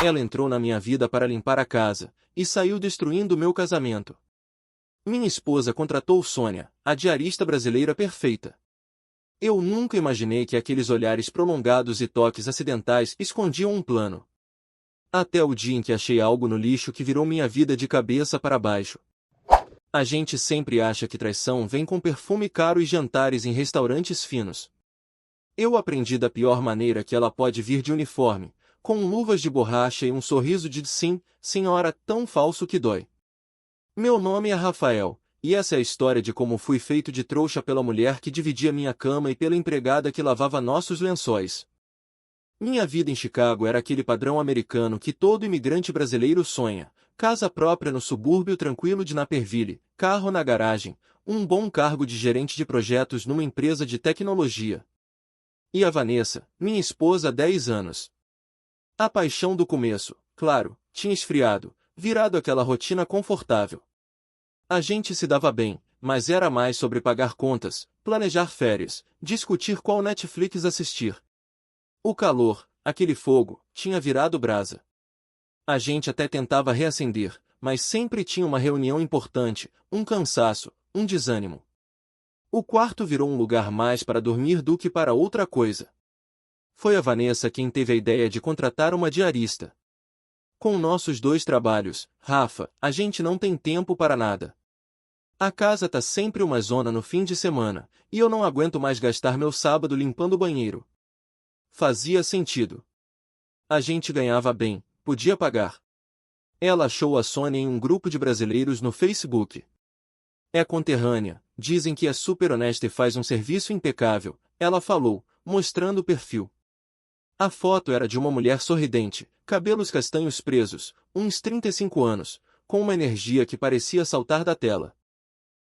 Ela entrou na minha vida para limpar a casa, e saiu destruindo meu casamento. Minha esposa contratou Sônia, a diarista brasileira perfeita. Eu nunca imaginei que aqueles olhares prolongados e toques acidentais escondiam um plano. Até o dia em que achei algo no lixo que virou minha vida de cabeça para baixo. A gente sempre acha que traição vem com perfume caro e jantares em restaurantes finos. Eu aprendi da pior maneira que ela pode vir de uniforme, com luvas de borracha e um sorriso de sim, senhora, tão falso que dói. Meu nome é Rafael, e essa é a história de como fui feito de trouxa pela mulher que dividia minha cama e pela empregada que lavava nossos lençóis. Minha vida em Chicago era aquele padrão americano que todo imigrante brasileiro sonha: casa própria no subúrbio tranquilo de Naperville, carro na garagem, um bom cargo de gerente de projetos numa empresa de tecnologia. E a Vanessa, minha esposa há 10 anos. A paixão do começo, claro, tinha esfriado, virado aquela rotina confortável. A gente se dava bem, mas era mais sobre pagar contas, planejar férias, discutir qual Netflix assistir. O calor, aquele fogo, tinha virado brasa. A gente até tentava reacender, mas sempre tinha uma reunião importante, um cansaço, um desânimo. O quarto virou um lugar mais para dormir do que para outra coisa. Foi a Vanessa quem teve a ideia de contratar uma diarista. Com nossos 2 trabalhos, Rafa, a gente não tem tempo para nada. A casa tá sempre uma zona no fim de semana, e eu não aguento mais gastar meu sábado limpando o banheiro. Fazia sentido. A gente ganhava bem, podia pagar. Ela achou a Sônia em um grupo de brasileiros no Facebook. É conterrânea, dizem que é super honesta e faz um serviço impecável, ela falou, mostrando o perfil. A foto era de uma mulher sorridente, cabelos castanhos presos, uns 35 anos, com uma energia que parecia saltar da tela.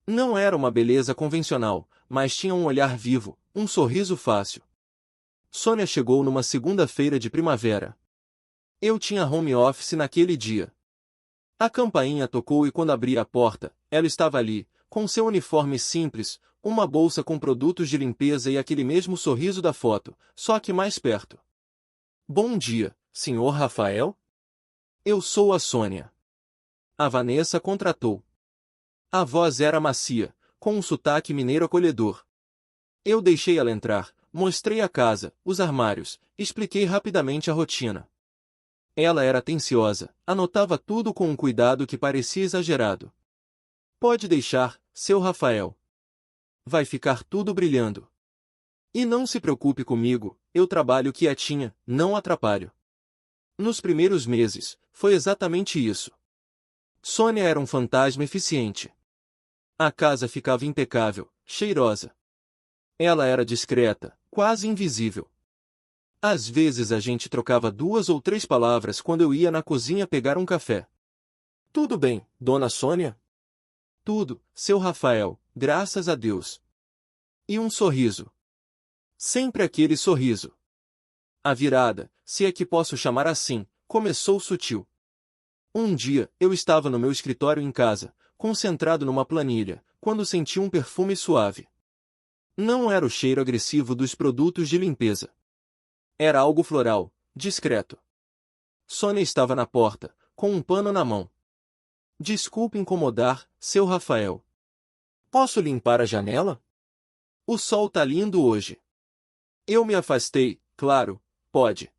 Não era uma beleza convencional, mas tinha um olhar vivo, um sorriso fácil. Sônia chegou numa segunda-feira de primavera. Eu tinha home office naquele dia. A campainha tocou e quando abri a porta, ela estava ali, com seu uniforme simples, uma bolsa com produtos de limpeza e aquele mesmo sorriso da foto, só que mais perto. Bom dia, senhor Rafael? Eu sou a Sônia. A Vanessa contratou. A voz era macia, com um sotaque mineiro acolhedor. Eu deixei ela entrar, mostrei a casa, os armários, expliquei rapidamente a rotina. Ela era atenciosa, anotava tudo com um cuidado que parecia exagerado. Pode deixar, seu Rafael. Vai ficar tudo brilhando. E não se preocupe comigo, eu trabalho quietinha, não atrapalho. Nos primeiros meses, foi exatamente isso. Sônia era um fantasma eficiente. A casa ficava impecável, cheirosa. Ela era discreta, quase invisível. Às vezes a gente trocava 2 ou 3 palavras quando eu ia na cozinha pegar um café. Tudo bem, dona Sônia? Tudo, seu Rafael, graças a Deus. E um sorriso. Sempre aquele sorriso. A virada, se é que posso chamar assim, começou sutil. Um dia, eu estava no meu escritório em casa, concentrado numa planilha, quando senti um perfume suave. Não era o cheiro agressivo dos produtos de limpeza. Era algo floral, discreto. Sônia estava na porta, com um pano na mão. Desculpe incomodar, seu Rafael. Posso limpar a janela? O sol tá lindo hoje. Eu me afastei, claro, pode.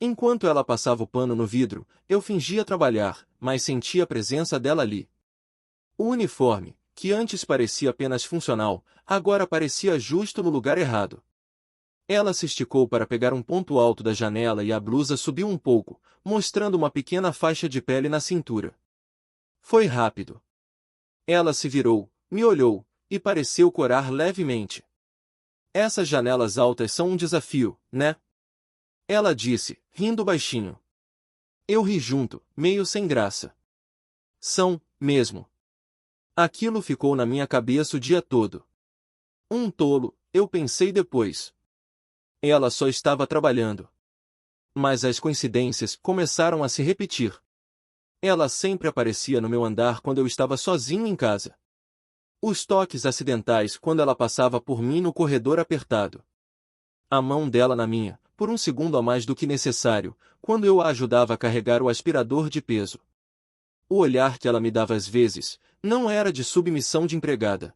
Enquanto ela passava o pano no vidro, eu fingia trabalhar, mas sentia a presença dela ali. O uniforme, que antes parecia apenas funcional, agora parecia justo no lugar errado. Ela se esticou para pegar um ponto alto da janela e a blusa subiu um pouco, mostrando uma pequena faixa de pele na cintura. Foi rápido. Ela se virou, me olhou, e pareceu corar levemente. Essas janelas altas são um desafio, né? Ela disse, rindo baixinho. Eu ri junto, meio sem graça. São, mesmo. Aquilo ficou na minha cabeça o dia todo. Um tolo, eu pensei depois. Ela só estava trabalhando. Mas as coincidências começaram a se repetir. Ela sempre aparecia no meu andar quando eu estava sozinho em casa. Os toques acidentais quando ela passava por mim no corredor apertado. A mão dela na minha, por um segundo a mais do que necessário, quando eu a ajudava a carregar o aspirador de peso. O olhar que ela me dava às vezes, não era de submissão de empregada.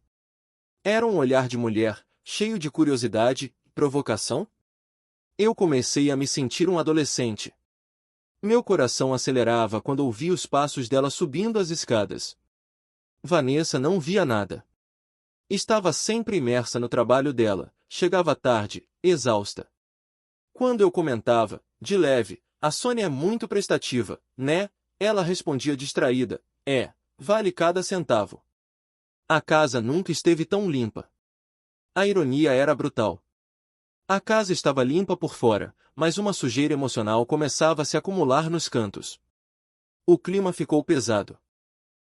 Era um olhar de mulher, cheio de curiosidade e provocação. Eu comecei a me sentir um adolescente. Meu coração acelerava quando ouvi os passos dela subindo as escadas. Vanessa não via nada. Estava sempre imersa no trabalho dela, chegava tarde, exausta. Quando eu comentava, de leve, a Sônia é muito prestativa, né? Ela respondia distraída, vale cada centavo. A casa nunca esteve tão limpa. A ironia era brutal. A casa estava limpa por fora, mas uma sujeira emocional começava a se acumular nos cantos. O clima ficou pesado.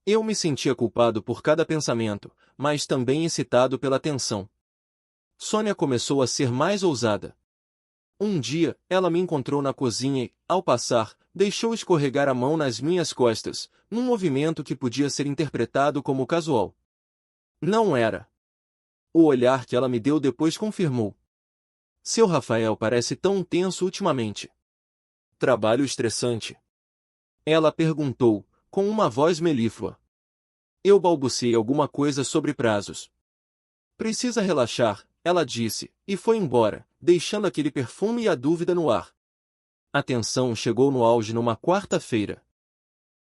Eu me sentia culpado por cada pensamento, mas também excitado pela tensão. Sônia começou a ser mais ousada. Um dia, ela me encontrou na cozinha e, ao passar, deixou escorregar a mão nas minhas costas, num movimento que podia ser interpretado como casual. Não era. O olhar que ela me deu depois confirmou. Seu Rafael parece tão tenso ultimamente. Trabalho estressante? Ela perguntou, com uma voz melíflua. Eu balbuciei alguma coisa sobre prazos. Precisa relaxar, ela disse, e foi embora, deixando aquele perfume e a dúvida no ar. A tensão chegou no auge numa quarta-feira.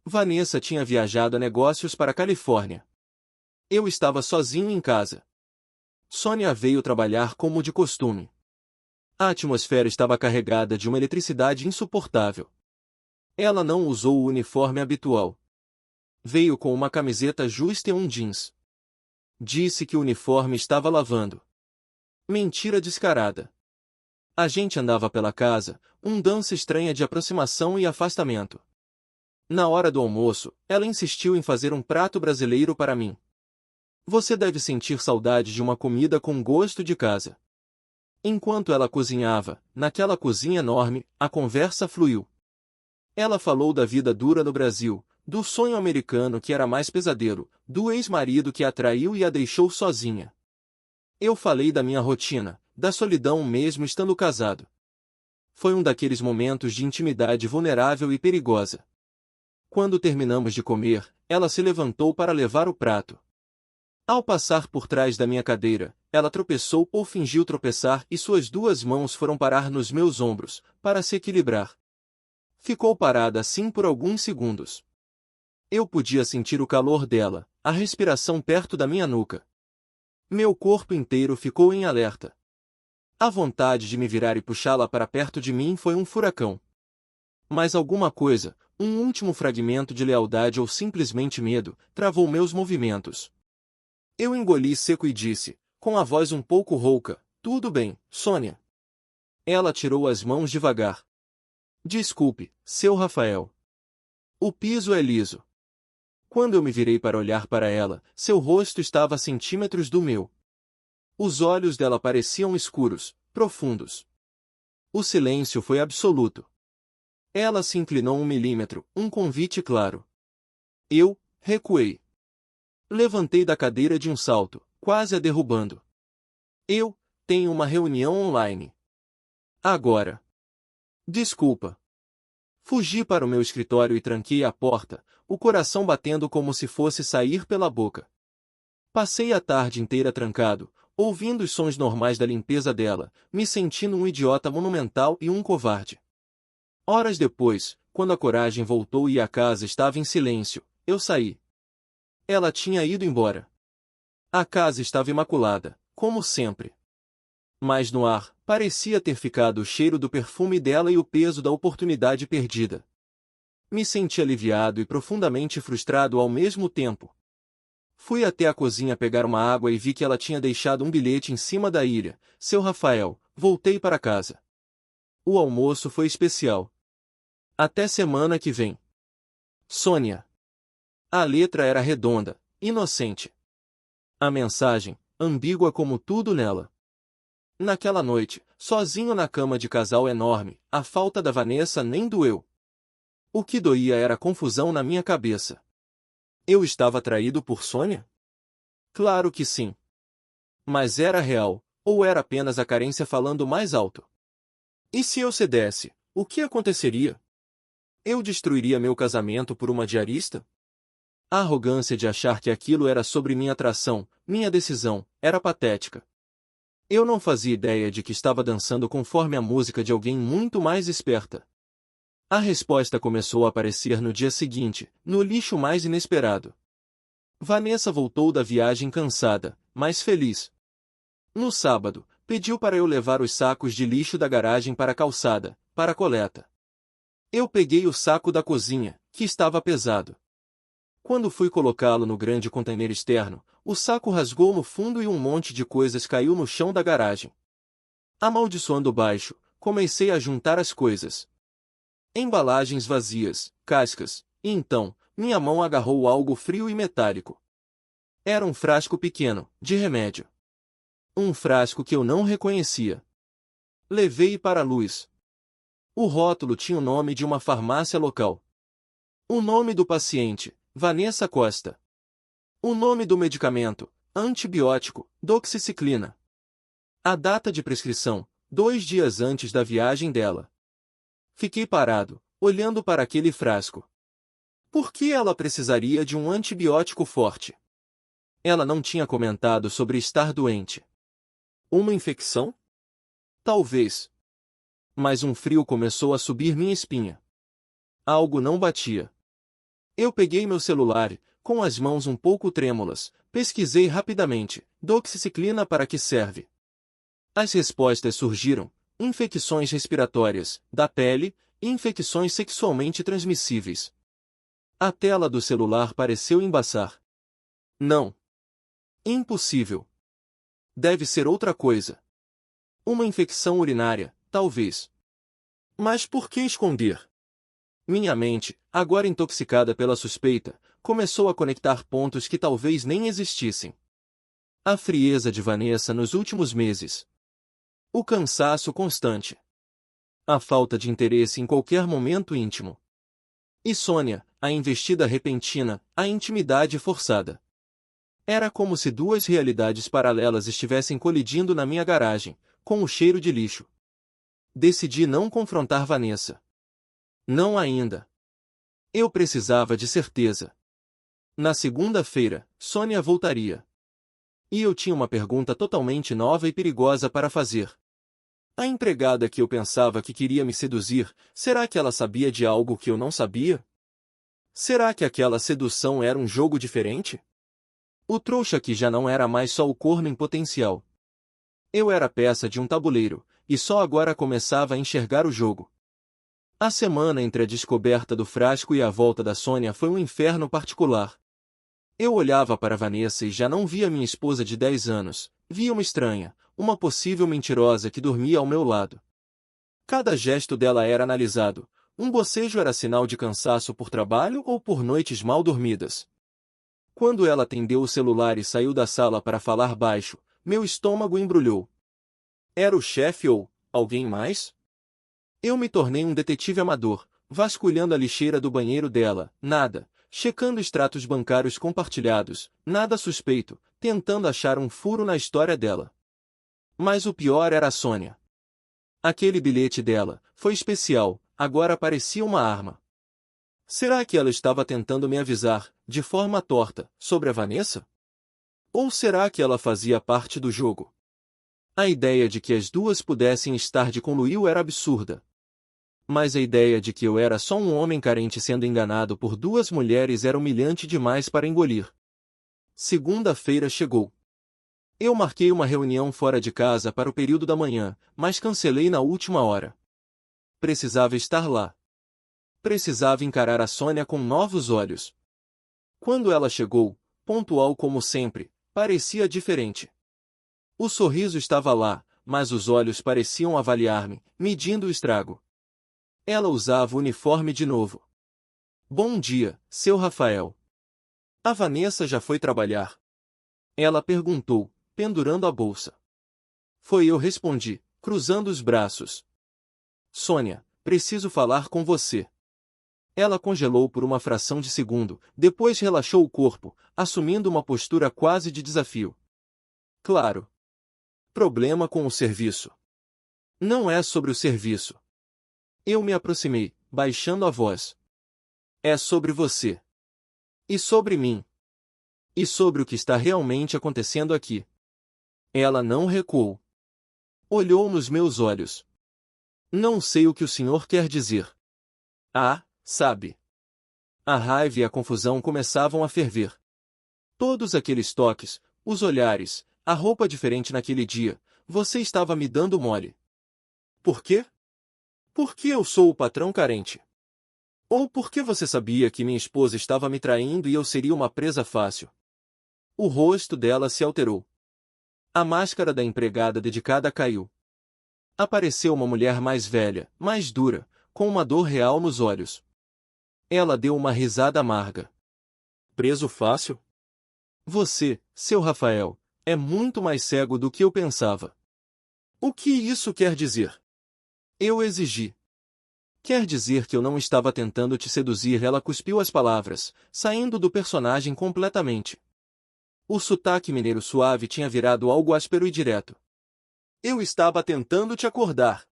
Vanessa tinha viajado a negócios para a Califórnia. Eu estava sozinho em casa. Sônia veio trabalhar como de costume. A atmosfera estava carregada de uma eletricidade insuportável. Ela não usou o uniforme habitual. Veio com uma camiseta justa e um jeans. Disse que o uniforme estava lavando. Mentira descarada. A gente andava pela casa, dança estranha de aproximação e afastamento. Na hora do almoço, ela insistiu em fazer um prato brasileiro para mim. Você deve sentir saudade de uma comida com gosto de casa. Enquanto ela cozinhava, naquela cozinha enorme, a conversa fluiu. Ela falou da vida dura no Brasil, do sonho americano que era mais pesadelo, do ex-marido que a traiu e a deixou sozinha. Eu falei da minha rotina, da solidão mesmo estando casado. Foi um daqueles momentos de intimidade vulnerável e perigosa. Quando terminamos de comer, ela se levantou para levar o prato. Ao passar por trás da minha cadeira, ela tropeçou ou fingiu tropeçar e suas duas mãos foram parar nos meus ombros, para se equilibrar. Ficou parada assim por alguns segundos. Eu podia sentir o calor dela, a respiração perto da minha nuca. Meu corpo inteiro ficou em alerta. A vontade de me virar e puxá-la para perto de mim foi um furacão. Mas alguma coisa, um último fragmento de lealdade ou simplesmente medo, travou meus movimentos. Eu engoli seco e disse, com a voz um pouco rouca, tudo bem, Sônia. Ela tirou as mãos devagar. Desculpe, seu Rafael. O piso é liso. Quando eu me virei para olhar para ela, seu rosto estava a centímetros do meu. Os olhos dela pareciam escuros, profundos. O silêncio foi absoluto. Ela se inclinou 1 milímetro, um convite claro. Eu recuei. Levantei da cadeira de um salto, quase a derrubando. Eu tenho uma reunião online. Agora. Desculpa. Fugi para o meu escritório e tranquei a porta, o coração batendo como se fosse sair pela boca. Passei a tarde inteira trancado, ouvindo os sons normais da limpeza dela, me sentindo um idiota monumental e um covarde. Horas depois, quando a coragem voltou e a casa estava em silêncio, eu saí. Ela tinha ido embora. A casa estava imaculada, como sempre. Mas no ar, parecia ter ficado o cheiro do perfume dela e o peso da oportunidade perdida. Me senti aliviado e profundamente frustrado ao mesmo tempo. Fui até a cozinha pegar uma água e vi que ela tinha deixado um bilhete em cima da ilha. Seu Rafael, voltei para casa. O almoço foi especial. Até semana que vem. Sônia. A letra era redonda, inocente. A mensagem, ambígua como tudo nela. Naquela noite, sozinho na cama de casal enorme, a falta da Vanessa nem doeu. O que doía era a confusão na minha cabeça. Eu estava atraído por Sônia? Claro que sim. Mas era real, ou era apenas a carência falando mais alto? E se eu cedesse, o que aconteceria? Eu destruiria meu casamento por uma diarista? A arrogância de achar que aquilo era sobre minha atração, minha decisão, era patética. Eu não fazia ideia de que estava dançando conforme a música de alguém muito mais esperta. A resposta começou a aparecer no dia seguinte, no lixo mais inesperado. Vanessa voltou da viagem cansada, mas feliz. No sábado, pediu para eu levar os sacos de lixo da garagem para a calçada, para a coleta. Eu peguei o saco da cozinha, que estava pesado. Quando fui colocá-lo no grande container externo, o saco rasgou no fundo e um monte de coisas caiu no chão da garagem. Amaldiçoando baixo, comecei a juntar as coisas. Embalagens vazias, cascas, e então, minha mão agarrou algo frio e metálico. Era um frasco pequeno, de remédio. Um frasco que eu não reconhecia. Levei para a luz. O rótulo tinha o nome de uma farmácia local. O nome do paciente, Vanessa Costa. O nome do medicamento, antibiótico, doxiciclina. A data de prescrição, 2 dias antes da viagem dela. Fiquei parado, olhando para aquele frasco. Por que ela precisaria de um antibiótico forte? Ela não tinha comentado sobre estar doente. Uma infecção? Talvez. Mas um frio começou a subir minha espinha. Algo não batia. Eu peguei meu celular, com as mãos um pouco trêmulas, pesquisei rapidamente, doxiciclina para que serve? As respostas surgiram: infecções respiratórias, da pele, e infecções sexualmente transmissíveis. A tela do celular pareceu embaçar. Não. Impossível. Deve ser outra coisa. Uma infecção urinária, talvez. Mas por que esconder? Minha mente, agora intoxicada pela suspeita, começou a conectar pontos que talvez nem existissem. A frieza de Vanessa nos últimos meses. O cansaço constante. A falta de interesse em qualquer momento íntimo. E Sônia, a investida repentina, a intimidade forçada. Era como se 2 realidades paralelas estivessem colidindo na minha garagem, com o cheiro de lixo. Decidi não confrontar Vanessa. Não ainda. Eu precisava de certeza. Na segunda-feira, Sônia voltaria. E eu tinha uma pergunta totalmente nova e perigosa para fazer. A empregada que eu pensava que queria me seduzir, será que ela sabia de algo que eu não sabia? Será que aquela sedução era um jogo diferente? O trouxa que já não era mais só o corno em potencial. Eu era peça de um tabuleiro, e só agora começava a enxergar o jogo. A semana entre a descoberta do frasco e a volta da Sônia foi um inferno particular. Eu olhava para Vanessa e já não via minha esposa de 10 anos, via uma estranha, uma possível mentirosa que dormia ao meu lado. Cada gesto dela era analisado, um bocejo era sinal de cansaço por trabalho ou por noites mal dormidas. Quando ela atendeu o celular e saiu da sala para falar baixo, meu estômago embrulhou. Era o chefe ou alguém mais? Eu me tornei um detetive amador, vasculhando a lixeira do banheiro dela, nada, checando extratos bancários compartilhados, nada suspeito, tentando achar um furo na história dela. Mas o pior era a Sônia. Aquele bilhete dela foi especial, agora parecia uma arma. Será que ela estava tentando me avisar, de forma torta, sobre a Vanessa? Ou será que ela fazia parte do jogo? A ideia de que as duas pudessem estar de conluio era absurda. Mas a ideia de que eu era só um homem carente sendo enganado por 2 mulheres era humilhante demais para engolir. Segunda-feira chegou. Eu marquei uma reunião fora de casa para o período da manhã, mas cancelei na última hora. Precisava estar lá. Precisava encarar a Sônia com novos olhos. Quando ela chegou, pontual como sempre, parecia diferente. O sorriso estava lá, mas os olhos pareciam avaliar-me, medindo o estrago. Ela usava o uniforme de novo. Bom dia, seu Rafael. A Vanessa já foi trabalhar? Ela perguntou, pendurando a bolsa. Foi eu respondi, cruzando os braços. Sônia, preciso falar com você. Ela congelou por uma fração de segundo, depois relaxou o corpo, assumindo uma postura quase de desafio. Claro. Problema com o serviço. Não é sobre o serviço. Eu me aproximei, baixando a voz. É sobre você. E sobre mim. E sobre o que está realmente acontecendo aqui. Ela não recuou. Olhou nos meus olhos. Não sei o que o senhor quer dizer. Ah, sabe. A raiva e a confusão começavam a ferver. Todos aqueles toques, os olhares, a roupa diferente naquele dia, você estava me dando mole. Por quê? Porque eu sou o patrão carente. Ou porque você sabia que minha esposa estava me traindo e eu seria uma presa fácil. O rosto dela se alterou. A máscara da empregada dedicada caiu. Apareceu uma mulher mais velha, mais dura, com uma dor real nos olhos. Ela deu uma risada amarga. Preso fácil? Você, seu Rafael, é muito mais cego do que eu pensava. O que isso quer dizer? Eu exigi. Quer dizer que eu não estava tentando te seduzir. Ela cuspiu as palavras, saindo do personagem completamente. O sotaque mineiro suave tinha virado algo áspero e direto. Eu estava tentando te acordar.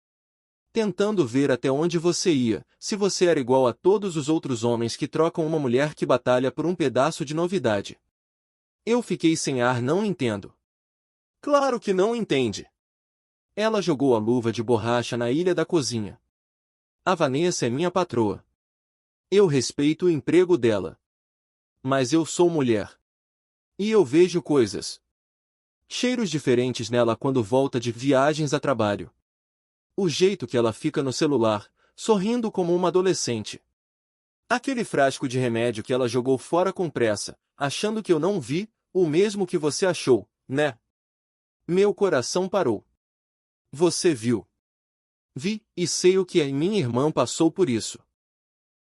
Tentando ver até onde você ia, se você era igual a todos os outros homens que trocam uma mulher que batalha por um pedaço de novidade. Eu fiquei sem ar. Não entendo. Claro que não entende. Ela jogou a luva de borracha na ilha da cozinha. A Vanessa é minha patroa. Eu respeito o emprego dela. Mas eu sou mulher. E eu vejo coisas. Cheiros diferentes nela quando volta de viagens a trabalho. O jeito que ela fica no celular, sorrindo como uma adolescente. Aquele frasco de remédio que ela jogou fora com pressa, achando que eu não vi, o mesmo que você achou, né? Meu coração parou. Você viu. Vi, e sei o que é. Minha irmã passou por isso.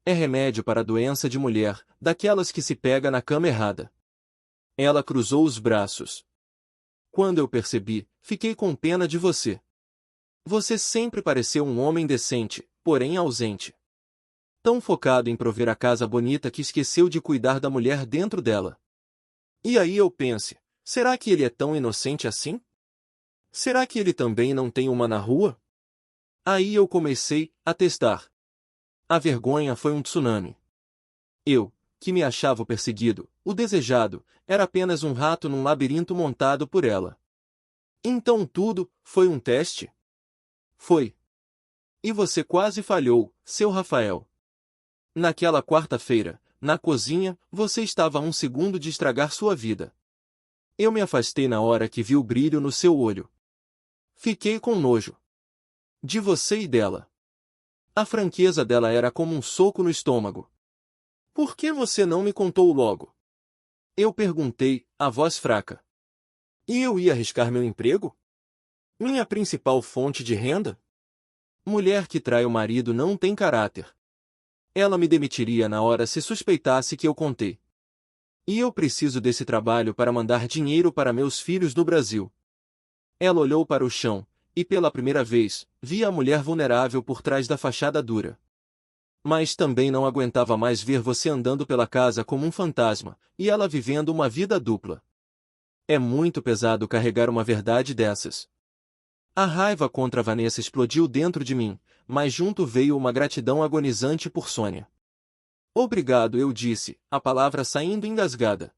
É remédio para doença de mulher, daquelas que se pega na cama errada. Ela cruzou os braços. Quando eu percebi, fiquei com pena de você. Você sempre pareceu um homem decente, porém ausente. Tão focado em prover a casa bonita que esqueceu de cuidar da mulher dentro dela. E aí eu pense, será que ele é tão inocente assim? Será que ele também não tem uma na rua? Aí eu comecei a testar. A vergonha foi um tsunami. Eu, que me achava o perseguido, o desejado, era apenas um rato num labirinto montado por ela. Então tudo foi um teste? Foi. E você quase falhou, seu Rafael. Naquela quarta-feira, na cozinha, você estava a um segundo de estragar sua vida. Eu me afastei na hora que vi o brilho no seu olho. Fiquei com nojo. De você e dela. A franqueza dela era como um soco no estômago. Por que você não me contou logo? Eu perguntei, a voz fraca. E eu ia arriscar meu emprego? Minha principal fonte de renda? Mulher que trai o marido não tem caráter. Ela me demitiria na hora se suspeitasse que eu contei. E eu preciso desse trabalho para mandar dinheiro para meus filhos no Brasil. Ela olhou para o chão, e pela primeira vez, vi a mulher vulnerável por trás da fachada dura. Mas também não aguentava mais ver você andando pela casa como um fantasma, e ela vivendo uma vida dupla. É muito pesado carregar uma verdade dessas. A raiva contra Vanessa explodiu dentro de mim, mas junto veio uma gratidão agonizante por Sônia. Obrigado, eu disse, a palavra saindo engasgada.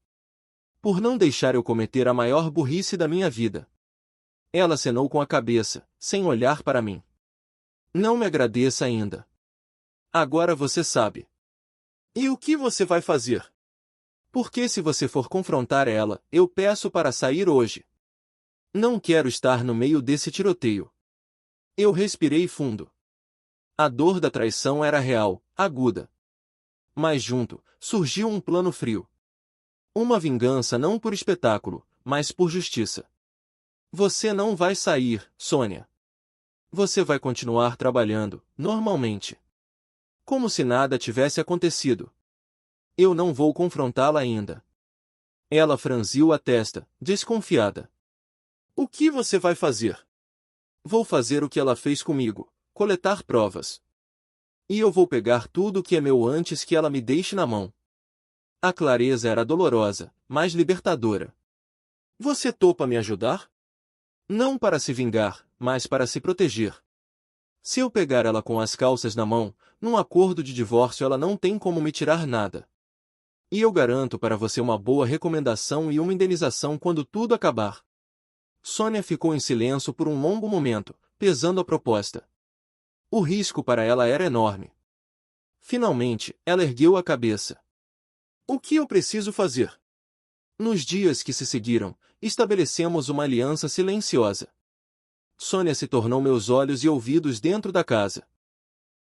Por não deixar eu cometer a maior burrice da minha vida. Ela acenou com a cabeça, sem olhar para mim. Não me agradeça ainda. Agora você sabe. E o que você vai fazer? Porque se você for confrontar ela, eu peço para sair hoje. Não quero estar no meio desse tiroteio. Eu respirei fundo. A dor da traição era real, aguda. Mas junto, surgiu um plano frio. Uma vingança não por espetáculo, mas por justiça. Você não vai sair, Sônia. Você vai continuar trabalhando, normalmente. Como se nada tivesse acontecido. Eu não vou confrontá-la ainda. Ela franziu a testa, desconfiada. O que você vai fazer? Vou fazer o que ela fez comigo, coletar provas. E eu vou pegar tudo que é meu antes que ela me deixe na mão. A clareza era dolorosa, mas libertadora. Você topa me ajudar? Não para se vingar, mas para se proteger. Se eu pegar ela com as calças na mão, num acordo de divórcio ela não tem como me tirar nada. E eu garanto para você uma boa recomendação e uma indenização quando tudo acabar. Sônia ficou em silêncio por um longo momento, pesando a proposta. O risco para ela era enorme. Finalmente, ela ergueu a cabeça. O que eu preciso fazer? Nos dias que se seguiram, estabelecemos uma aliança silenciosa. Sônia se tornou meus olhos e ouvidos dentro da casa.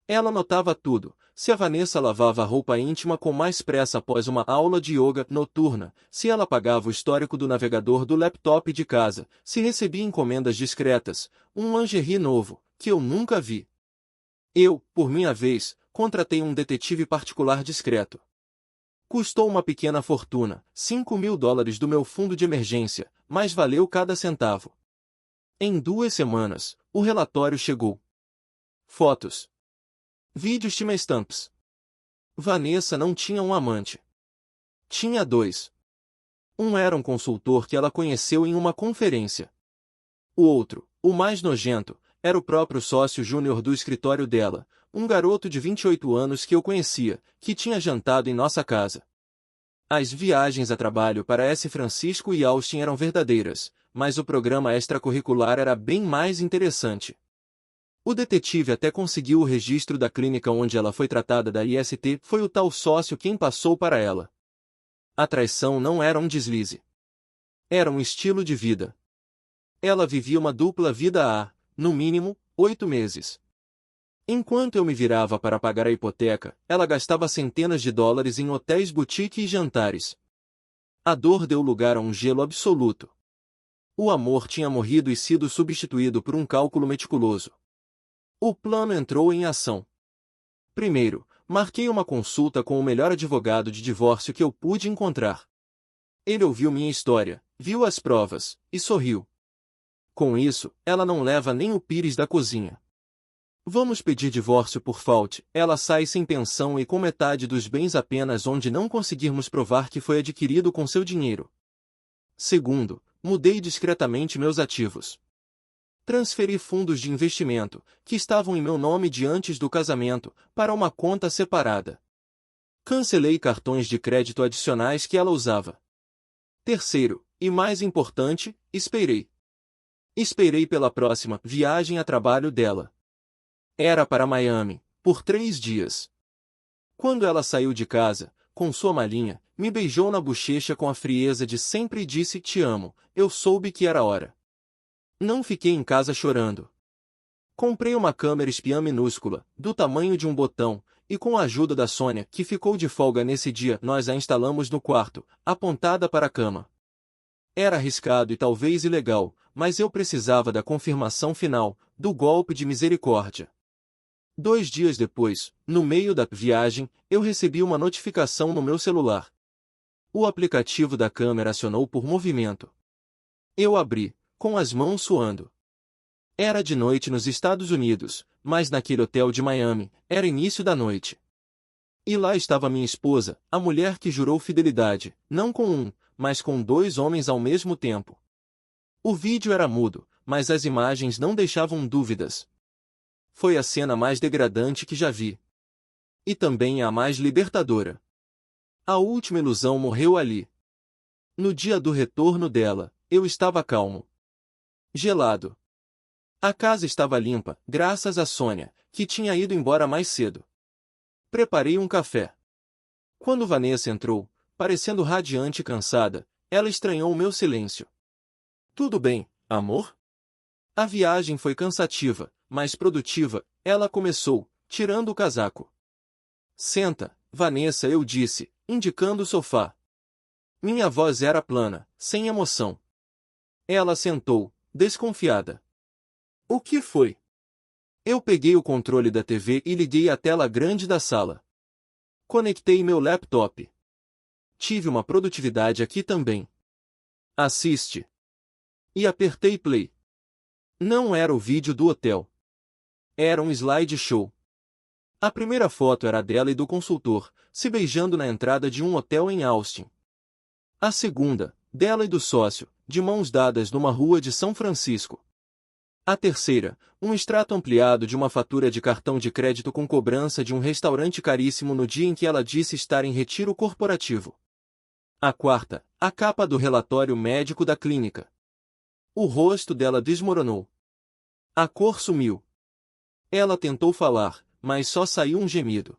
Ela notava tudo, se a Vanessa lavava a roupa íntima com mais pressa após uma aula de yoga noturna, se ela apagava o histórico do navegador do laptop de casa, se recebia encomendas discretas, um lingerie novo, que eu nunca vi. Eu, por minha vez, contratei um detetive particular discreto. Custou uma pequena fortuna, $5.000 do meu fundo de emergência, mas valeu cada centavo. Em 2 semanas, o relatório chegou. Fotos. Vídeos timestamps. Vanessa não tinha um amante. Tinha 2. Um era um consultor que ela conheceu em uma conferência. O outro, o mais nojento, era o próprio sócio júnior do escritório dela, um garoto de 28 anos que eu conhecia, que tinha jantado em nossa casa. As viagens a trabalho para S. Francisco e Austin eram verdadeiras, mas o programa extracurricular era bem mais interessante. O detetive até conseguiu o registro da clínica onde ela foi tratada da IST, foi o tal sócio quem passou para ela. A traição não era um deslize. Era um estilo de vida. Ela vivia uma dupla vida há, no mínimo, 8 meses. Enquanto eu me virava para pagar a hipoteca, ela gastava centenas de dólares em hotéis boutique e jantares. A dor deu lugar a um gelo absoluto. O amor tinha morrido e sido substituído por um cálculo meticuloso. O plano entrou em ação. Primeiro, marquei uma consulta com o melhor advogado de divórcio que eu pude encontrar. Ele ouviu minha história, viu as provas, e sorriu. Com isso, ela não leva nem o pires da cozinha. Vamos pedir divórcio por falte, ela sai sem pensão e com metade dos bens apenas onde não conseguirmos provar que foi adquirido com seu dinheiro. Segundo, mudei discretamente meus ativos. Transferi fundos de investimento, que estavam em meu nome de antes do casamento, para uma conta separada. Cancelei cartões de crédito adicionais que ela usava. Terceiro, e mais importante, esperei. Esperei pela próxima viagem a trabalho dela. Era para Miami, por 3 dias. Quando ela saiu de casa, com sua malinha, me beijou na bochecha com a frieza de sempre e disse te amo, eu soube que era hora. Não fiquei em casa chorando. Comprei uma câmera espiã minúscula, do tamanho de um botão, e com a ajuda da Sônia, que ficou de folga nesse dia, nós a instalamos no quarto, apontada para a cama. Era arriscado e talvez ilegal, mas eu precisava da confirmação final, do golpe de misericórdia. 2 dias depois, no meio da viagem, eu recebi uma notificação no meu celular. O aplicativo da câmera acionou por movimento. Eu abri, com as mãos suando. Era de noite nos Estados Unidos, mas naquele hotel de Miami, era início da noite. E lá estava minha esposa, a mulher que jurou fidelidade, não com um, mas com 2 homens ao mesmo tempo. O vídeo era mudo, mas as imagens não deixavam dúvidas. Foi a cena mais degradante que já vi. E também a mais libertadora. A última ilusão morreu ali. No dia do retorno dela, eu estava calmo. Gelado. A casa estava limpa, graças a Sônia, que tinha ido embora mais cedo. Preparei um café. Quando Vanessa entrou, parecendo radiante e cansada, ela estranhou o meu silêncio. Tudo bem, amor? A viagem foi cansativa, mas produtiva, ela começou, tirando o casaco. Senta, Vanessa, eu disse, indicando o sofá. Minha voz era plana, sem emoção. Ela sentou, desconfiada. O que foi? Eu peguei o controle da TV e liguei a tela grande da sala. Conectei meu laptop. Tive uma produtividade aqui também. Assiste. E apertei play. Não era o vídeo do hotel. Era um slideshow. A primeira foto era dela e do consultor, se beijando na entrada de um hotel em Austin. A segunda, dela e do sócio, de mãos dadas numa rua de São Francisco. A terceira, um extrato ampliado de uma fatura de cartão de crédito com cobrança de um restaurante caríssimo no dia em que ela disse estar em retiro corporativo. A quarta, a capa do relatório médico da clínica. O rosto dela desmoronou. A cor sumiu. Ela tentou falar, mas só saiu um gemido.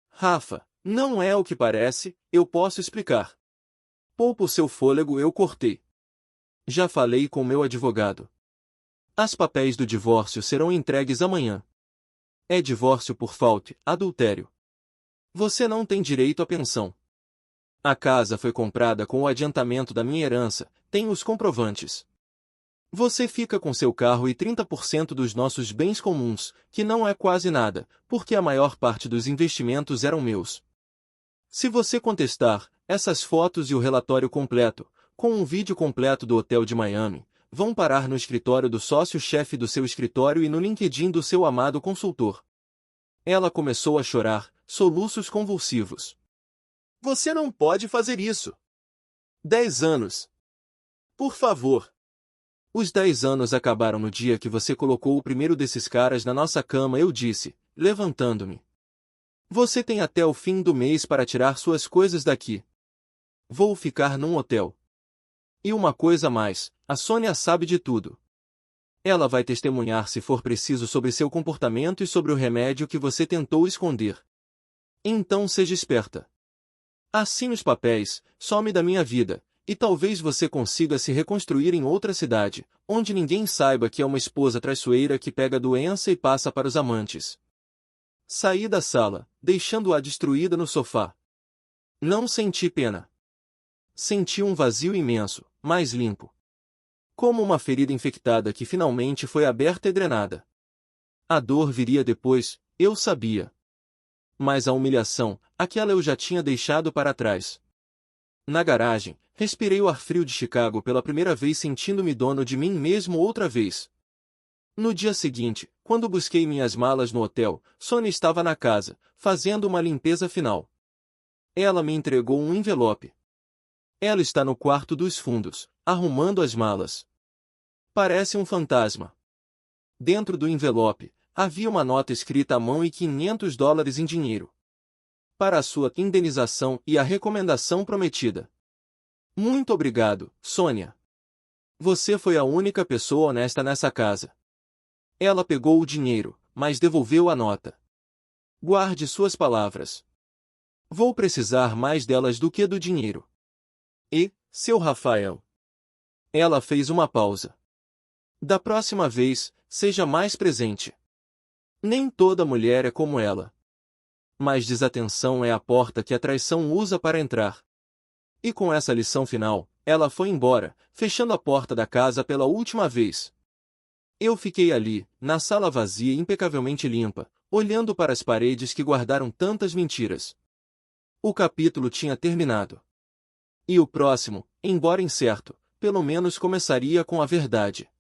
Rafa, não é o que parece, eu posso explicar. Poupa o seu fôlego, eu cortei. Já falei com meu advogado. As papéis do divórcio serão entregues amanhã. É divórcio por falta, adultério. Você não tem direito à pensão. A casa foi comprada com o adiantamento da minha herança, tenho os comprovantes. Você fica com seu carro e 30% dos nossos bens comuns, que não é quase nada, porque a maior parte dos investimentos eram meus. Se você contestar, essas fotos e o relatório completo, com um vídeo completo do hotel de Miami, vão parar no escritório do sócio-chefe do seu escritório e no LinkedIn do seu amado consultor. Ela começou a chorar, soluços convulsivos. Você não pode fazer isso. 10 anos. Por favor. Os 10 anos acabaram no dia que você colocou o primeiro desses caras na nossa cama, eu disse, levantando-me. Você tem até o fim do mês para tirar suas coisas daqui. Vou ficar num hotel. E uma coisa a mais, a Sônia sabe de tudo. Ela vai testemunhar se for preciso sobre seu comportamento e sobre o remédio que você tentou esconder. Então seja esperta. Assine os papéis, some da minha vida, e talvez você consiga se reconstruir em outra cidade, onde ninguém saiba que é uma esposa traiçoeira que pega a doença e passa para os amantes. Saí da sala, deixando-a destruída no sofá. Não senti pena. Senti um vazio imenso, mais limpo. Como uma ferida infectada que finalmente foi aberta e drenada. A dor viria depois, eu sabia. Mas a humilhação, aquela eu já tinha deixado para trás. Na garagem, respirei o ar frio de Chicago pela primeira vez, sentindo-me dono de mim mesmo outra vez. No dia seguinte, quando busquei minhas malas no hotel, Sônia estava na casa, fazendo uma limpeza final. Ela me entregou um envelope. Ela está no quarto dos fundos, arrumando as malas. Parece um fantasma. Dentro do envelope, havia uma nota escrita à mão e $500 em dinheiro. Para a sua indenização e a recomendação prometida. Muito obrigado, Sônia. Você foi a única pessoa honesta nessa casa. Ela pegou o dinheiro, mas devolveu a nota. Guarde suas palavras. Vou precisar mais delas do que do dinheiro. E, seu Rafael? Ela fez uma pausa. Da próxima vez, seja mais presente. Nem toda mulher é como ela. Mas desatenção é a porta que a traição usa para entrar. E com essa lição final, ela foi embora, fechando a porta da casa pela última vez. Eu fiquei ali, na sala vazia e impecavelmente limpa, olhando para as paredes que guardaram tantas mentiras. O capítulo tinha terminado. E o próximo, embora incerto, pelo menos começaria com a verdade.